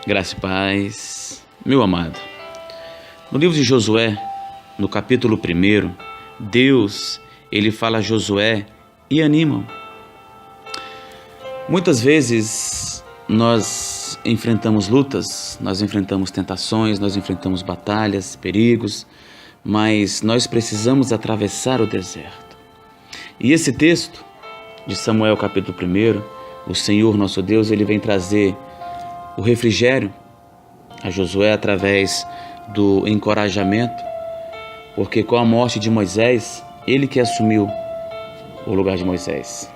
Graça e paz, meu amado. No livro de Josué, no capítulo 1, Deus, ele fala a Josué e anima-o. Muitas vezes nós enfrentamos lutas, nós enfrentamos tentações, nós enfrentamos batalhas, perigos, mas nós precisamos atravessar o deserto. E esse texto de Samuel capítulo 1, o Senhor nosso Deus, ele vem trazer o refrigério a Josué através do encorajamento, porque com a morte de Moisés, ele que assumiu o lugar de Moisés.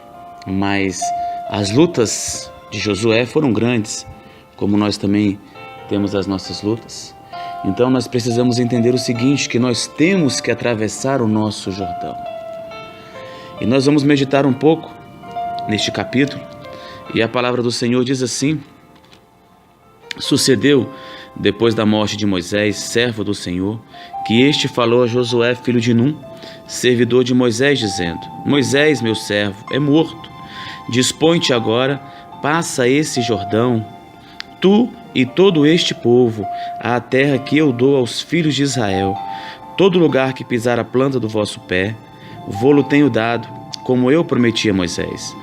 Mas as lutas de Josué foram grandes, como nós também temos as nossas lutas. Então nós precisamos entender o seguinte, que nós temos que atravessar o nosso Jordão. E nós vamos meditar um pouco neste capítulo, e a palavra do Senhor diz assim: sucedeu, depois da morte de Moisés, servo do Senhor, que este falou a Josué, filho de Num, servidor de Moisés, dizendo: Moisés, meu servo, é morto. Dispõe-te agora, passa esse Jordão, tu e todo este povo, à terra que eu dou aos filhos de Israel. Todo lugar que pisar a planta do vosso pé, vô-lo tenho dado, como eu prometi a Moisés,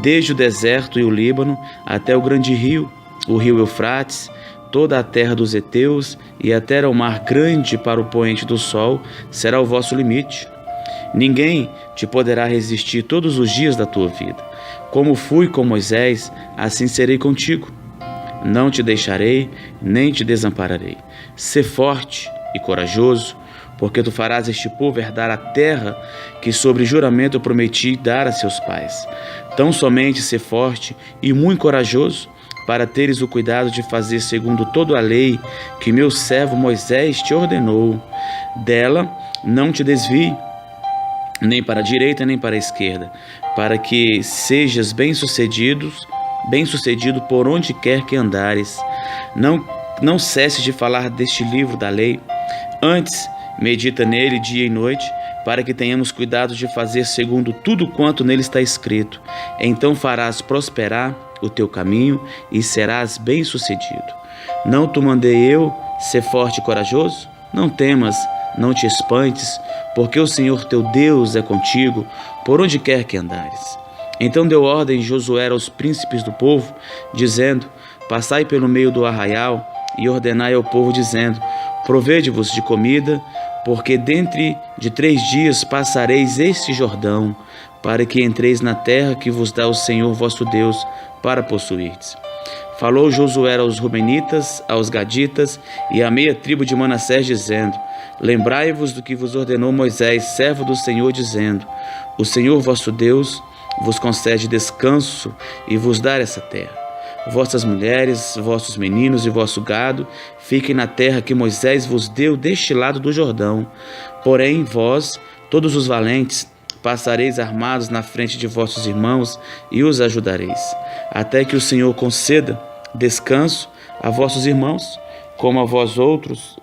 desde o deserto e o Líbano até o grande rio, o rio Eufrates, toda a terra dos heteus e até ao mar grande para o poente do sol será o vosso limite. Ninguém te poderá resistir todos os dias da tua vida. Como fui com Moisés, assim serei contigo. Não te deixarei, nem te desampararei. Sê forte e corajoso, porque tu farás este povo herdar a terra que sobre juramento eu prometi dar a seus pais. Tão somente sê forte e muito corajoso, para teres o cuidado de fazer segundo toda a lei que meu servo Moisés te ordenou. Dela não te desvie, nem para a direita nem para a esquerda, para que sejas bem-sucedido por onde quer que andares. Não cesses de falar deste livro da lei, antes medita nele dia e noite, para que tenhamos cuidado de fazer segundo tudo quanto nele está escrito. Então farás prosperar o teu caminho e serás bem-sucedido. Não te mandei eu ser forte e corajoso? Não temas, não te espantes, porque o Senhor teu Deus é contigo, por onde quer que andares. Então deu ordem Josué aos príncipes do povo, dizendo: passai pelo meio do arraial e ordenai ao povo, dizendo: provede-vos de comida, porque dentro de 3 dias passareis este Jordão, para que entreis na terra que vos dá o Senhor vosso Deus para possuirdes. Falou Josué aos Rubenitas, aos Gaditas e à meia tribo de Manassés, dizendo: lembrai-vos do que vos ordenou Moisés, servo do Senhor, dizendo: o Senhor vosso Deus vos concede descanso e vos dá essa terra. Vossas mulheres, vossos meninos e vosso gado fiquem na terra que Moisés vos deu deste lado do Jordão. Porém, vós, todos os valentes, passareis armados na frente de vossos irmãos e os ajudareis, até que o Senhor conceda descanso a vossos irmãos, como a vós outros,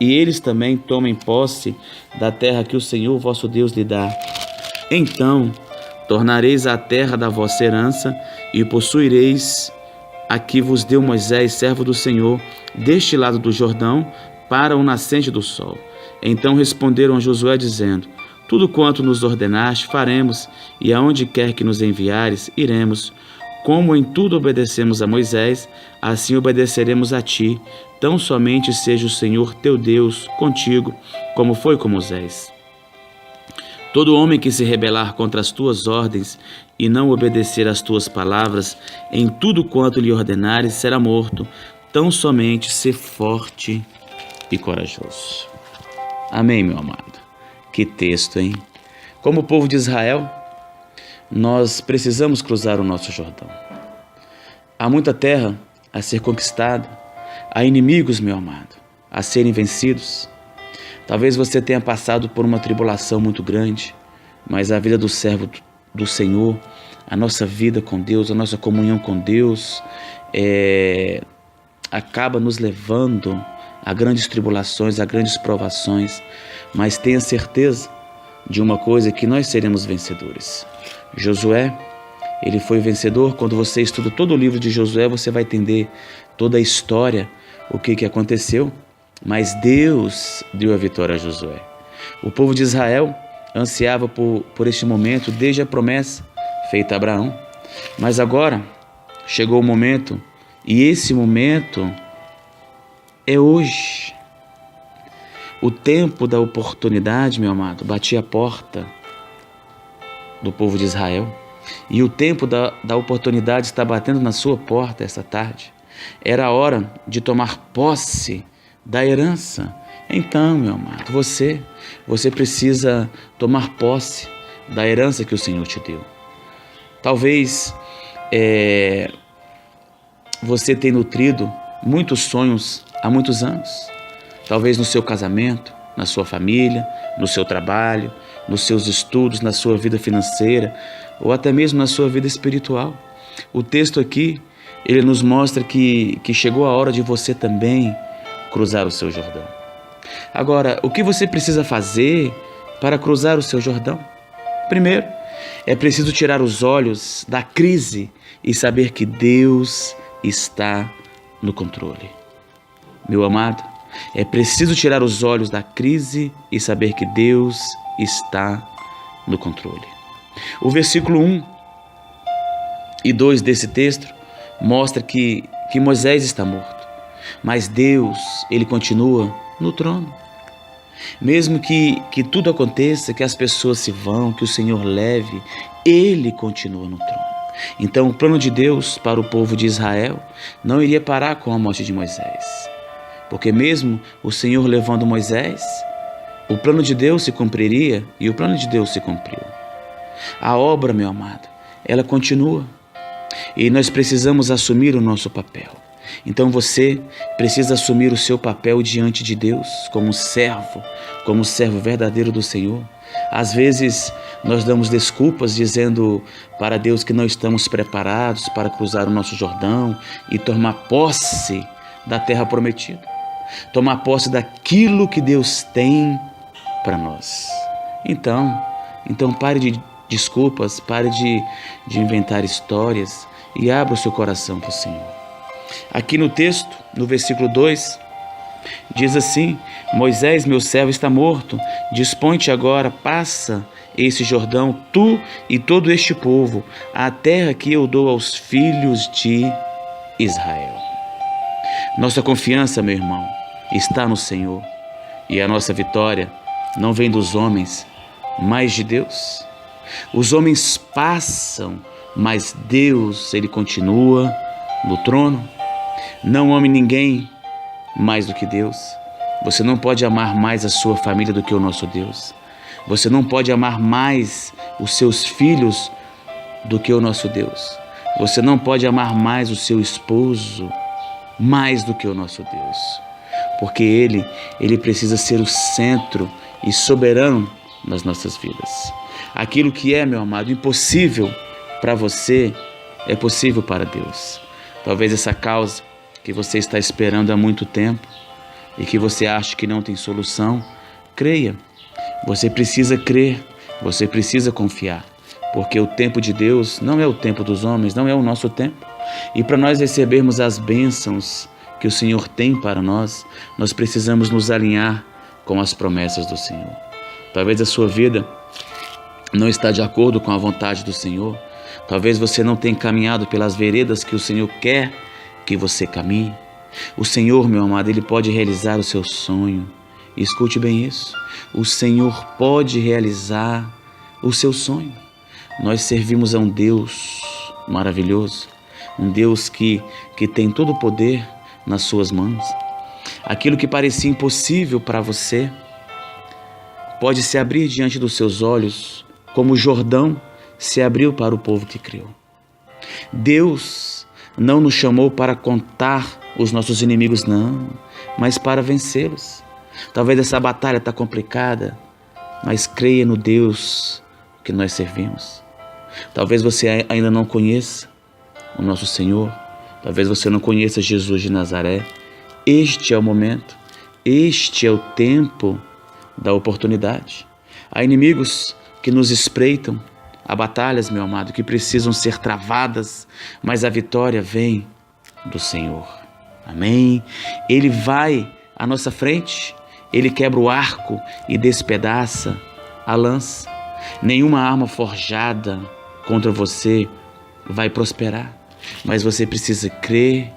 e eles também tomem posse da terra que o Senhor vosso Deus lhe dá. Então tornareis a terra da vossa herança e possuireis a que vos deu Moisés, servo do Senhor, deste lado do Jordão, para o nascente do sol. Então responderam a Josué, dizendo: tudo quanto nos ordenaste faremos, e aonde quer que nos enviares, iremos. Como em tudo obedecemos a Moisés, assim obedeceremos a ti. Tão somente seja o Senhor teu Deus contigo, como foi com Moisés. Todo homem que se rebelar contra as tuas ordens e não obedecer às tuas palavras, em tudo quanto lhe ordenares, será morto. Tão somente ser forte e corajoso. Amém, meu amado. Que texto, hein? Como povo de Israel, nós precisamos cruzar o nosso Jordão. Há muita terra a ser conquistada, há inimigos, meu amado, a serem vencidos. Talvez você tenha passado por uma tribulação muito grande, mas a vida do servo do Senhor, a nossa vida com Deus, a nossa comunhão com Deus, acaba nos levando a grandes tribulações, a grandes provações, mas tenha certeza de uma coisa, que nós seremos vencedores. Josué, ele foi vencedor. Quando você estuda todo o livro de Josué, você vai entender toda a história, o que aconteceu. Mas Deus deu a vitória a Josué. O povo de Israel ansiava por este momento desde a promessa feita a Abraão. Mas agora chegou o momento, e esse momento é hoje. O tempo da oportunidade, meu amado, batia a porta do povo de Israel. E o tempo da oportunidade está batendo na sua porta esta tarde. Era a hora de tomar posse da herança. Então, meu amado, você precisa tomar posse da herança que o Senhor te deu. Talvez você tenha nutrido muitos sonhos há muitos anos. Talvez no seu casamento, na sua família, no seu trabalho, nos seus estudos, na sua vida financeira ou até mesmo na sua vida espiritual. O texto aqui, ele nos mostra que chegou a hora de você também cruzar o seu Jordão. Agora, o que você precisa fazer para cruzar o seu Jordão? Primeiro, é preciso tirar os olhos da crise e saber que Deus está no controle. Meu amado, é preciso tirar os olhos da crise e saber que Deus está no controle. O versículo 1 e 2 desse texto mostra que Moisés está morto, mas Deus, ele continua no trono. Mesmo que tudo aconteça, que as pessoas se vão, que o Senhor leve, ele continua no trono. Então o plano de Deus para o povo de Israel não iria parar com a morte de Moisés. Porque mesmo o Senhor levando Moisés, o plano de Deus se cumpriria e o plano de Deus se cumpriu. A obra, meu amado, ela continua e nós precisamos assumir o nosso papel. Então você precisa assumir o seu papel diante de Deus como servo verdadeiro do Senhor. Às vezes nós damos desculpas dizendo para Deus que não estamos preparados para cruzar o nosso Jordão e tomar posse da terra prometida. Tomar posse daquilo que Deus tem para nós. Então pare de desculpas, pare de inventar histórias e abra o seu coração para o Senhor. Aqui no texto, no versículo 2, diz assim: Moisés, meu servo, está morto. Dispõe-te agora, passa esse Jordão, tu e todo este povo, a terra que eu dou aos filhos de Israel. Nossa confiança, meu irmão, está no Senhor. E a nossa vitória não vem dos homens, mas de Deus. Os homens passam, mas Deus, ele continua no trono. Não ame ninguém mais do que Deus. Você não pode amar mais a sua família do que o nosso Deus. Você não pode amar mais os seus filhos do que o nosso Deus. Você não pode amar mais o seu esposo mais do que o nosso Deus. Porque Ele precisa ser o centro e soberano nas nossas vidas. Aquilo que é, meu amado, impossível para você, é possível para Deus. Talvez essa causa que você está esperando há muito tempo e que você acha que não tem solução, creia. Você precisa crer, você precisa confiar, porque o tempo de Deus não é o tempo dos homens, não é o nosso tempo. E para nós recebermos as bênçãos que o Senhor tem para nós, nós precisamos nos alinhar com as promessas do Senhor. Talvez a sua vida não está de acordo com a vontade do Senhor. Talvez você não tenha caminhado pelas veredas que o Senhor quer que você caminhe. O Senhor, meu amado, Ele pode realizar o seu sonho. Escute bem isso. O Senhor pode realizar o seu sonho. Nós servimos a um Deus maravilhoso, um Deus que tem todo o poder nas suas mãos. Aquilo que parecia impossível para você pode se abrir diante dos seus olhos, como o Jordão se abriu para o povo que creu. Deus não nos chamou para contar os nossos inimigos, não, mas para vencê-los. Talvez essa batalha está complicada, mas creia no Deus que nós servimos. Talvez você ainda não conheça o nosso Senhor, talvez você não conheça Jesus de Nazaré. Este é o momento, este é o tempo da oportunidade. Há inimigos que nos espreitam Há batalhas, meu amado, que precisam ser travadas, mas a vitória vem do Senhor. Amém? Ele vai à nossa frente, Ele quebra o arco e despedaça a lança. Nenhuma arma forjada contra você vai prosperar, mas você precisa crer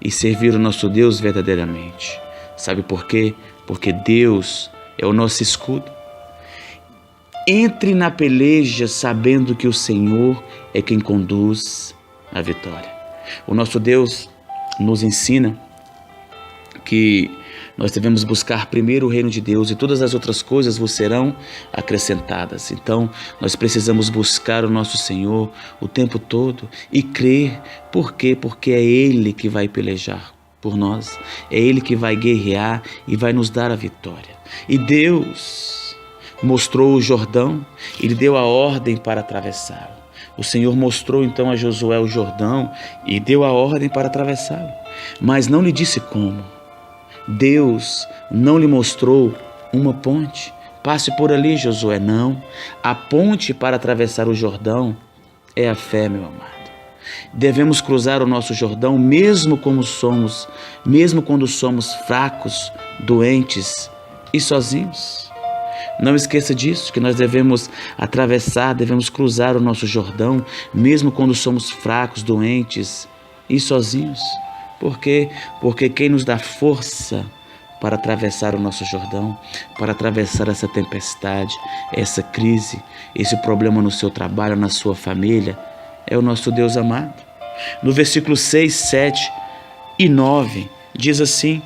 e servir o nosso Deus verdadeiramente. Sabe por quê? Porque Deus é o nosso escudo. Entre na peleja sabendo que o Senhor é quem conduz a vitória. O nosso Deus nos ensina que nós devemos buscar primeiro o reino de Deus e todas as outras coisas vos serão acrescentadas. Então, nós precisamos buscar o nosso Senhor o tempo todo e crer. Por quê? Porque é Ele que vai pelejar por nós. É Ele que vai guerrear e vai nos dar a vitória. E Deus mostrou o Jordão, Ele deu a ordem para atravessá-lo. O Senhor mostrou então a Josué o Jordão e deu a ordem para atravessá-lo, mas não lhe disse como. Deus não lhe mostrou uma ponte. Passe por ali, Josué. Não. A ponte para atravessar o Jordão é a fé, meu amado. Devemos cruzar o nosso Jordão mesmo quando somos fracos, doentes e sozinhos. Não esqueça disso, que nós devemos devemos cruzar o nosso Jordão mesmo quando somos fracos, doentes e sozinhos. Por quê? Porque quem nos dá força para atravessar o nosso Jordão, para atravessar essa tempestade, essa crise, esse problema no seu trabalho, na sua família, é o nosso Deus amado. No versículo 6, 7 e 9, diz assim: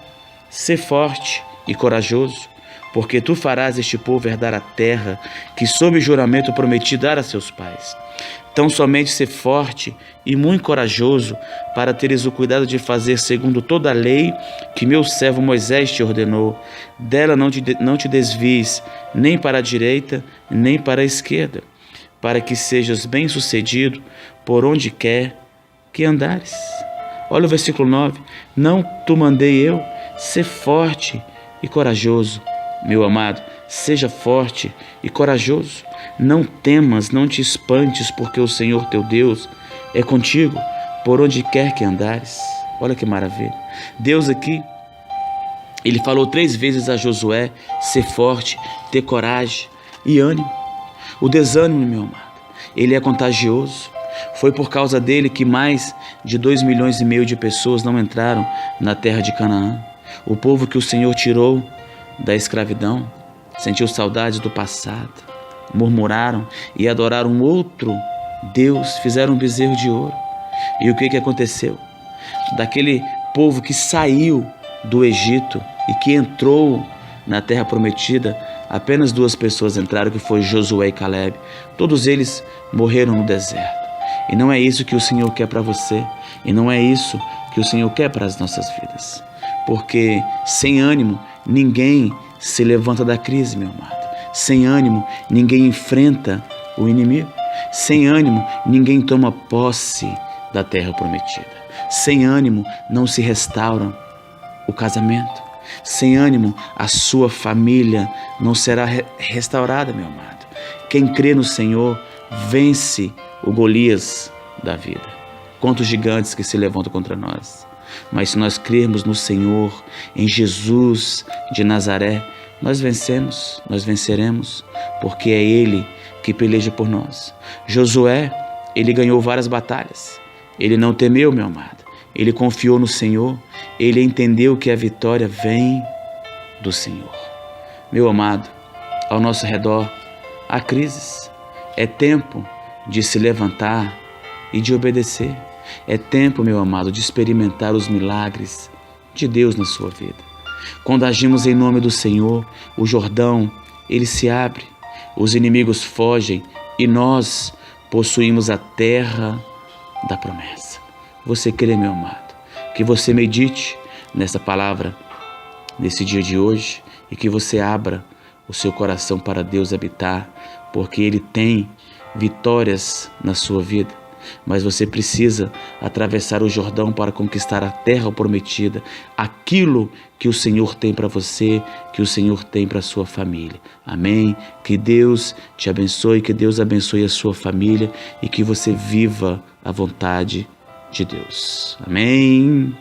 sê forte e corajoso, porque tu farás este povo herdar a terra que sob juramento prometi dar a seus pais. Tão somente ser forte e muito corajoso, para teres o cuidado de fazer segundo toda a lei que meu servo Moisés te ordenou. Dela não te desvies, nem para a direita, nem para a esquerda, para que sejas bem-sucedido por onde quer que andares. Olha o versículo 9. Não te mandei eu, ser forte e corajoso. Meu amado, seja forte e corajoso. Não temas, não te espantes, porque o Senhor teu Deus é contigo por onde quer que andares. Olha que maravilha. Deus aqui, Ele falou 3 vezes a Josué ser forte, ter coragem e ânimo. O desânimo, meu amado, ele é contagioso. Foi por causa dele que mais de 2,5 milhões de pessoas não entraram na terra de Canaã. O povo que o Senhor tirou da escravidão sentiu saudades do passado, murmuraram e adoraram um outro Deus, fizeram um bezerro de ouro. E o que aconteceu? Daquele povo que saiu do Egito e que entrou na terra prometida, apenas 2 pessoas entraram, que foi Josué e Caleb. Todos eles morreram no deserto. E não é isso que o Senhor quer para você, e não é isso que o Senhor quer para as nossas vidas. Porque sem ânimo, ninguém se levanta da crise, meu amado. Sem ânimo, ninguém enfrenta o inimigo. Sem ânimo, ninguém toma posse da terra prometida. Sem ânimo, não se restaura o casamento. Sem ânimo, a sua família não será restaurada, meu amado. Quem crê no Senhor vence o Golias da vida. Quantos gigantes que se levantam contra nós. Mas se nós crermos no Senhor, em Jesus de Nazaré, nós vencemos, nós venceremos, porque é Ele que peleja por nós. Josué, ele ganhou várias batalhas. Ele não temeu, meu amado. Ele confiou no Senhor. Ele entendeu que a vitória vem do Senhor. Meu amado, ao nosso redor há crises. É tempo de se levantar e de obedecer. É tempo, meu amado, de experimentar os milagres de Deus na sua vida. Quando agimos em nome do Senhor, o Jordão, ele se abre, os inimigos fogem e nós possuímos a terra da promessa. Você crê, meu amado, que você medite nessa palavra, nesse dia de hoje, e que você abra o seu coração para Deus habitar, porque Ele tem vitórias na sua vida. mas você precisa atravessar o Jordão para conquistar a terra prometida, aquilo que o Senhor tem para você, que o Senhor tem para a sua família. Amém? Que Deus te abençoe, que Deus abençoe a sua família e que você viva a vontade de Deus. Amém?